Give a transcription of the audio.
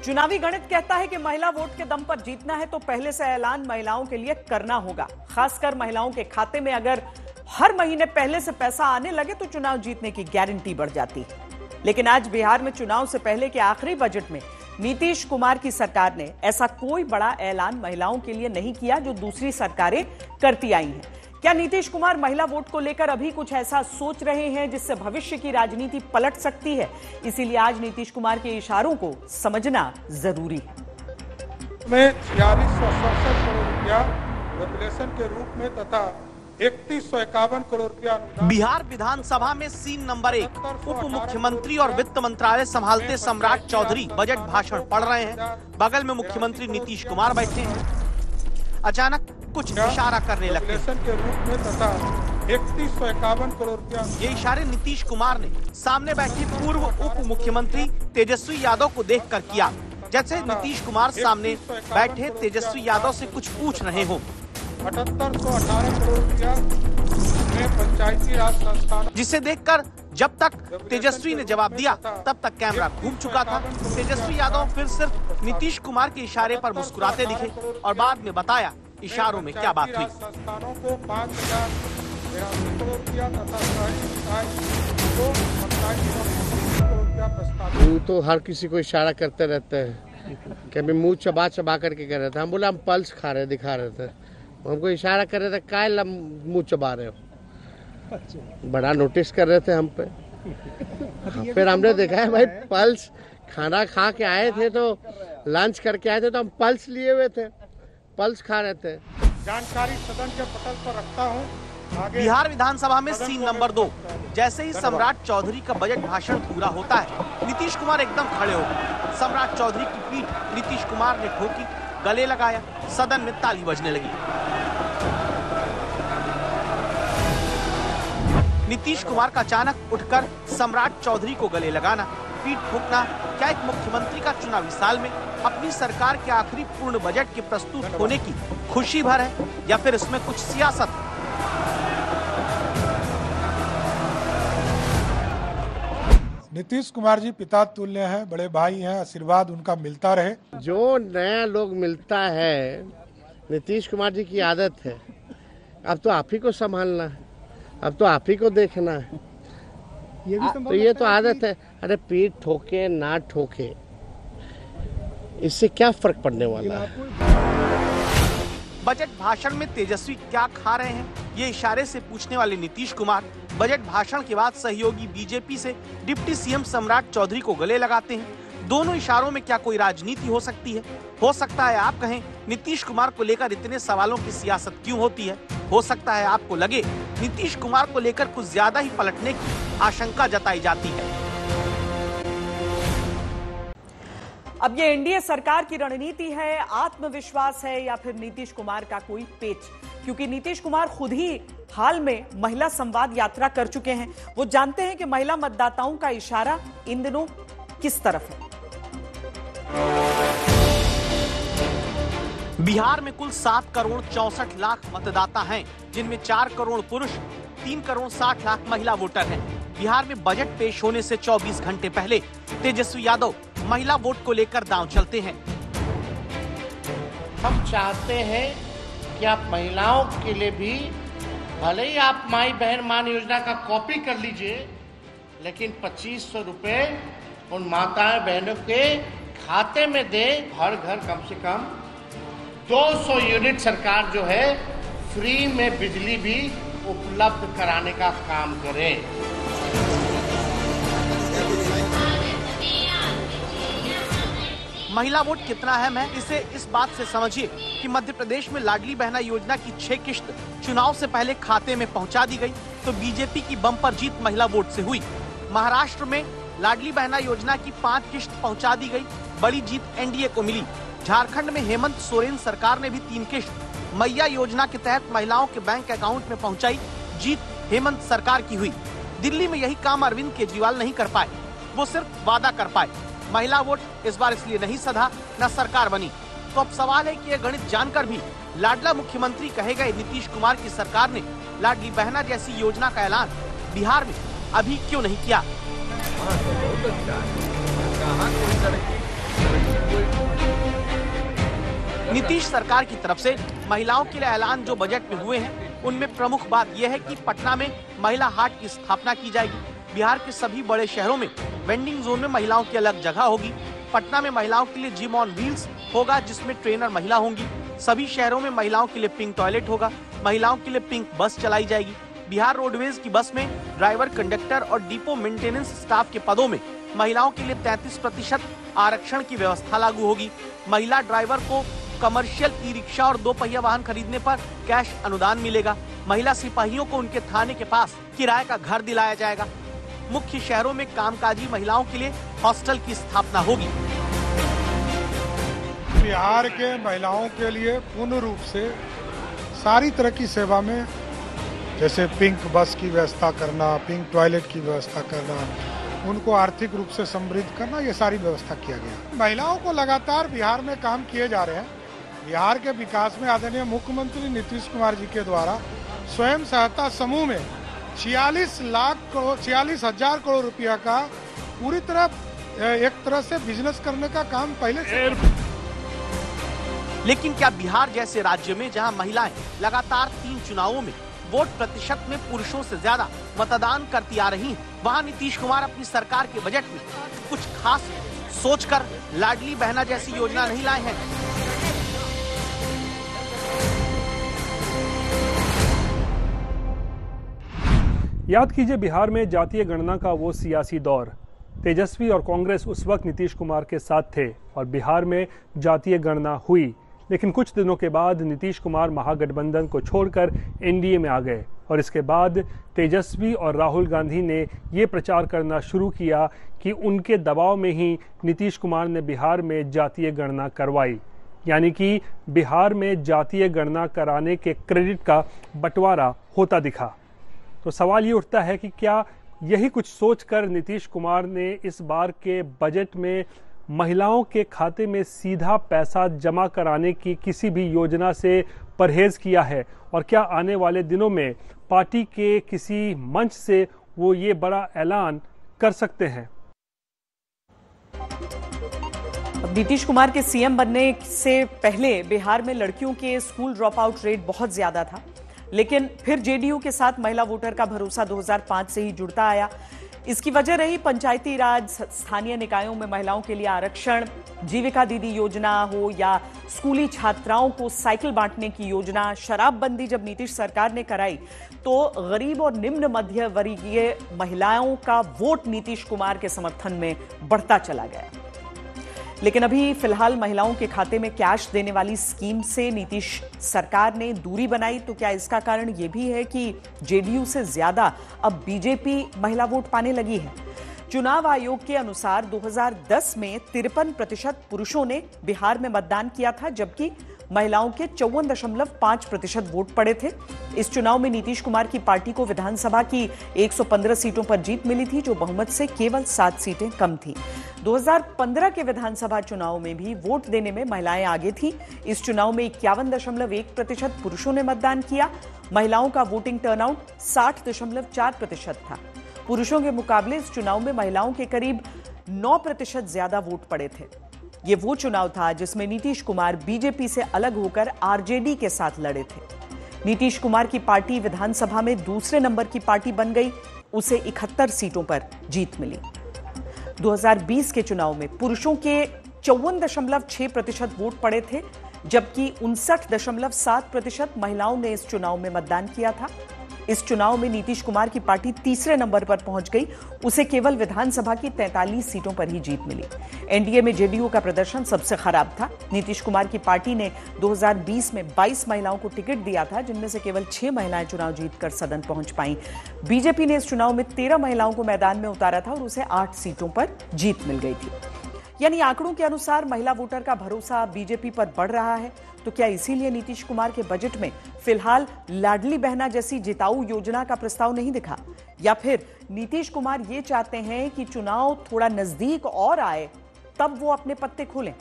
चुनावी गणित कहता है कि महिला वोट के दम पर जीतना है तो पहले से ऐलान महिलाओं के लिए करना होगा। खासकर महिलाओं के खाते में अगर हर महीने पहले से पैसा आने लगे तो चुनाव जीतने की गारंटी बढ़ जाती है। लेकिन आज बिहार में चुनाव से पहले के आखिरी बजट में नीतीश कुमार की सरकार ने ऐसा कोई बड़ा ऐलान महिलाओं के लिए नहीं किया जो दूसरी सरकारें करती आई हैं। क्या नीतीश कुमार महिला वोट को लेकर अभी कुछ ऐसा सोच रहे हैं जिससे भविष्य की राजनीति पलट सकती है? इसीलिए आज नीतीश कुमार के इशारों को समझना जरूरी है। में 4667 करोड़ रुपया रेगुलेशन के रूप में तथा 3151 करोड़ रुपया। बिहार विधानसभा में सीन नंबर 1 उप मुख्यमंत्री और वित्त मंत्रालय संभालते सम्राट चौधरी बजट भाषण पढ़ रहे हैं। बगल में मुख्यमंत्री नीतीश कुमार बैठे हैं। अचानक कुछ इशारा करने लगते हैं के रूप में तथा 3151 करोड़ रुपया। ये इशारे नीतीश कुमार ने सामने बैठे पूर्व उप मुख्यमंत्री तेजस्वी यादव को देखकर किया, जैसे नीतीश कुमार सामने बैठे तेजस्वी यादव से कुछ पूछ रहे हो। 7818 करोड़ रुपया में पंचायती राज संस्थान, जिसे देखकर जब तक तेजस्वी ने जवाब दिया तब तक कैमरा घूम चुका था। तेजस्वी यादव फिर सिर्फ नीतीश कुमार के इशारे पर मुस्कुराते दिखे और बाद में बताया इशारों में क्या बात हुई। संस्थानों को 5082 करोड़ रुपया तथा वो तो हर किसी को इशारा करते रहते हैं। कभी मुंह चबा चबा करके कह रहे थे, हम बोले हम पल्स खा रहे दिखा रहे थे, हमको इशारा कर रहे थे काय मुंह चबा रहे हो, बड़ा नोटिस कर रहे थे हम पे। फिर हमने देखा है भाई पल्स, खाना खा के आए थे तो लंच करके आए थे तो हम पल्स लिए हुए थे, पल्स खा रहे थे। जानकारी सदन के पटल पर रखता हूँ। बिहार विधानसभा में सीन नंबर 2, जैसे ही सम्राट चौधरी का बजट भाषण पूरा होता है नीतीश कुमार एकदम खड़े हो गए। सम्राट चौधरी की पीठ नीतीश कुमार ने ठोकी, गले लगाया, सदन में ताली बजने लगी। नीतीश कुमार का अचानक उठकर सम्राट चौधरी को गले लगाना, पीठ ठोकना क्या एक मुख्यमंत्री का चुनावी साल में अपनी सरकार के आखिरी पूर्ण बजट के प्रस्तुत होने की खुशी भर है या फिर इसमें कुछ सियासत? नीतीश कुमार जी पिता तुल्य हैं, बड़े भाई हैं, आशीर्वाद उनका मिलता रहे। जो नया लोग मिलता है, नीतीश कुमार जी की आदत है, अब तो आप ही को संभालना है, अब तो आप ही को देखना है। तो ये तो आदत है। अरे पीठ ठोके ना ठोके, इससे क्या फर्क पड़ने वाला है? बजट भाषण में तेजस्वी क्या खा रहे हैं, ये इशारे से पूछने वाले नीतीश कुमार बजट भाषण के बाद सहयोगी बीजेपी से डिप्टी सीएम सम्राट चौधरी को गले लगाते हैं। दोनों इशारों में क्या कोई राजनीति हो सकती है? हो सकता है आप कहें नीतीश कुमार को लेकर इतने सवालों की सियासत क्यों होती है? हो सकता है आपको लगे नीतीश कुमार को लेकर कुछ ज्यादा ही पलटने की आशंका जताई जाती है। अब ये एनडीए सरकार की रणनीति है, आत्मविश्वास है या फिर नीतीश कुमार का कोई पेच? क्योंकि नीतीश कुमार खुद ही हाल में महिला संवाद यात्रा कर चुके हैं। वो जानते हैं कि महिला मतदाताओं का इशारा इन दिनों किस तरफ है। बिहार में कुल 7 करोड़ 64 लाख मतदाता हैं, जिनमें 4 करोड़ पुरुष, 3 करोड़ 60 लाख महिला वोटर हैं। बिहार में बजट पेश होने से 24 घंटे पहले तेजस्वी यादव महिला वोट को लेकर दांव चलते हैं। हम चाहते हैं कि आप महिलाओं के लिए भी, भले ही आप माई बहन मान योजना का कॉपी कर लीजिए, लेकिन 2500 रुपए उन माताएं बहनों के खाते में दे। हर घर कम से कम 200 यूनिट सरकार जो है फ्री में बिजली भी उपलब्ध कराने का काम करे। महिला वोट कितना अहम है, इसे इस बात से समझिए कि मध्य प्रदेश में लाडली बहना योजना की 6 किश्त चुनाव से पहले खाते में पहुंचा दी गई, तो बीजेपी की बम्पर जीत महिला वोट से हुई। महाराष्ट्र में लाडली बहना योजना की 5 किश्त पहुंचा दी गई, बड़ी जीत एनडीए को मिली। झारखंड में हेमंत सोरेन सरकार ने भी 3 किश्त मैया योजना के तहत महिलाओं के बैंक अकाउंट में पहुंचाई, जीत हेमंत सरकार की हुई। दिल्ली में यही काम अरविंद केजरीवाल नहीं कर पाए, वो सिर्फ वादा कर पाए। महिला वोट इस बार इसलिए नहीं सधा, न सरकार बनी। तो अब सवाल है कि यह गणित जानकर भी लाडला मुख्यमंत्री कहे गए नीतीश कुमार की सरकार ने लाडली बहना जैसी योजना का ऐलान बिहार में अभी क्यों नहीं किया? नीतीश सरकार की तरफ से महिलाओं के लिए ऐलान जो बजट में हुए हैं, उनमें प्रमुख बात यह है कि पटना में महिला हाट की स्थापना की जाएगी। बिहार के सभी बड़े शहरों में वेंडिंग जोन में महिलाओं की अलग जगह होगी। पटना में महिलाओं के लिए जिम ऑन व्हील्स होगा, जिसमें ट्रेनर महिला होंगी। सभी शहरों में महिलाओं के लिए पिंक टॉयलेट होगा। महिलाओं के लिए पिंक बस चलाई जाएगी। बिहार रोडवेज की बस में ड्राइवर, कंडक्टर और डिपो मेंटेनेंस स्टाफ के पदों में महिलाओं के लिए 33% आरक्षण की व्यवस्था लागू होगी। महिला ड्राइवर को कमर्शियल ई रिक्शा और 2 पहिया वाहन खरीदने पर कैश अनुदान मिलेगा। महिला सिपाहियों को उनके थाने के पास किराए का घर दिलाया जाएगा। मुख्य शहरों में कामकाजी महिलाओं के लिए हॉस्टल की स्थापना होगी। बिहार के महिलाओं के लिए पूर्ण रूप से सारी तरह की सेवा में, जैसे पिंक बस की व्यवस्था करना, पिंक टॉयलेट की व्यवस्था करना, उनको आर्थिक रूप से समृद्ध करना, ये सारी व्यवस्था किया गया। महिलाओं को लगातार बिहार में काम किए जा रहे हैं। बिहार के विकास में आदरणीय मुख्यमंत्री नीतीश कुमार जी के द्वारा स्वयं सहायता समूह में 46,00,000 करोड़ रुपया का पूरी तरह एक तरह से बिजनेस करने का काम पहले से। लेकिन क्या बिहार जैसे राज्य में जहां महिलाएं लगातार 3 चुनावों में वोट प्रतिशत में पुरुषों से ज्यादा मतदान करती आ रही हैं, वहां नीतीश कुमार अपनी सरकार के बजट में कुछ खास सोचकर लाडली बहना जैसी योजना नहीं लाए हैं? याद कीजिए बिहार में जातीय गणना का वो सियासी दौर। तेजस्वी और कांग्रेस उस वक्त नीतीश कुमार के साथ थे और बिहार में जातीय गणना हुई, लेकिन कुछ दिनों के बाद नीतीश कुमार महागठबंधन को छोड़कर एनडीए में आ गए और इसके बाद तेजस्वी और राहुल गांधी ने ये प्रचार करना शुरू किया कि उनके दबाव में ही नीतीश कुमार ने बिहार में जातीय गणना करवाई, यानी कि बिहार में जातीय गणना कराने के क्रेडिट का बंटवारा होता दिखा। तो सवाल ये उठता है कि क्या यही कुछ सोचकर नीतीश कुमार ने इस बार के बजट में महिलाओं के खाते में सीधा पैसा जमा कराने की किसी भी योजना से परहेज किया है, और क्या आने वाले दिनों में पार्टी के किसी मंच से वो ये बड़ा ऐलान कर सकते हैं? नीतीश कुमार के सीएम बनने से पहले बिहार में लड़कियों के स्कूल ड्रॉप आउट रेट बहुत ज्यादा था, लेकिन फिर जेडीयू के साथ महिला वोटर का भरोसा 2005 से ही जुड़ता आया। इसकी वजह रही पंचायती राज, स्थानीय निकायों में महिलाओं के लिए आरक्षण, जीविका दीदी योजना हो या स्कूली छात्राओं को साइकिल बांटने की योजना। शराबबंदी जब नीतीश सरकार ने कराई तो गरीब और निम्न मध्य वर्गीय महिलाओं का वोट नीतीश कुमार के समर्थन में बढ़ता चला गया। लेकिन अभी फिलहाल महिलाओं के खाते में कैश देने वाली स्कीम से नीतीश सरकार ने दूरी बनाई, तो क्या इसका कारण यह भी है कि जेडीयू से ज्यादा अब बीजेपी महिला वोट पाने लगी है? चुनाव आयोग के अनुसार 2010 में 53% पुरुषों ने बिहार में मतदान किया था, जबकि महिलाओं के 54.5% वोट पड़े थे। इस चुनाव में नीतीश कुमार की पार्टी को विधानसभा की 115 सीटों पर जीत मिली थी, जो बहुमत से केवल 7 सीटें कम थी। 2015 के विधानसभा चुनाव में भी वोट देने में महिलाएं आगे थी। इस चुनाव में 51.1% पुरुषों ने मतदान किया। महिलाओं का वोटिंग टर्नआउट 60.4% था। पुरुषों के मुकाबले इस चुनाव में महिलाओं के करीब 9% ज्यादा वोट पड़े थे। ये वो चुनाव था जिसमें नीतीश कुमार बीजेपी से अलग होकर आरजेडी के साथ लड़े थे। नीतीश कुमार की पार्टी विधानसभा में दूसरे नंबर की पार्टी बन गई। उसे 71 सीटों पर जीत मिली। 2020 के चुनाव में पुरुषों के 54.6% वोट पड़े थे, जबकि 59.7% महिलाओं ने इस चुनाव में मतदान किया था। इस चुनाव में नीतीश कुमार की पार्टी तीसरे नंबर पर पहुंच गई। उसे केवल विधानसभा की 43 सीटों पर ही जीत मिली। एनडीए में जेडीयू का प्रदर्शन सबसे खराब था। नीतीश कुमार की पार्टी ने 2020 में 22 महिलाओं को टिकट दिया था, जिनमें से केवल 6 महिलाएं चुनाव जीतकर सदन पहुंच पाईं। बीजेपी ने इस चुनाव में 13 महिलाओं को मैदान में उतारा था और उसे 8 सीटों पर जीत मिल गई थी। यानी आंकड़ों के अनुसार महिला वोटर का भरोसा बीजेपी पर बढ़ रहा है। तो क्या इसीलिए नीतीश कुमार के बजट में फिलहाल लाडली बहना जैसी जिताऊ योजना का प्रस्ताव नहीं दिखा, या फिर नीतीश कुमार ये चाहते हैं कि चुनाव थोड़ा नजदीक और आए तब वो अपने पत्ते खोलें?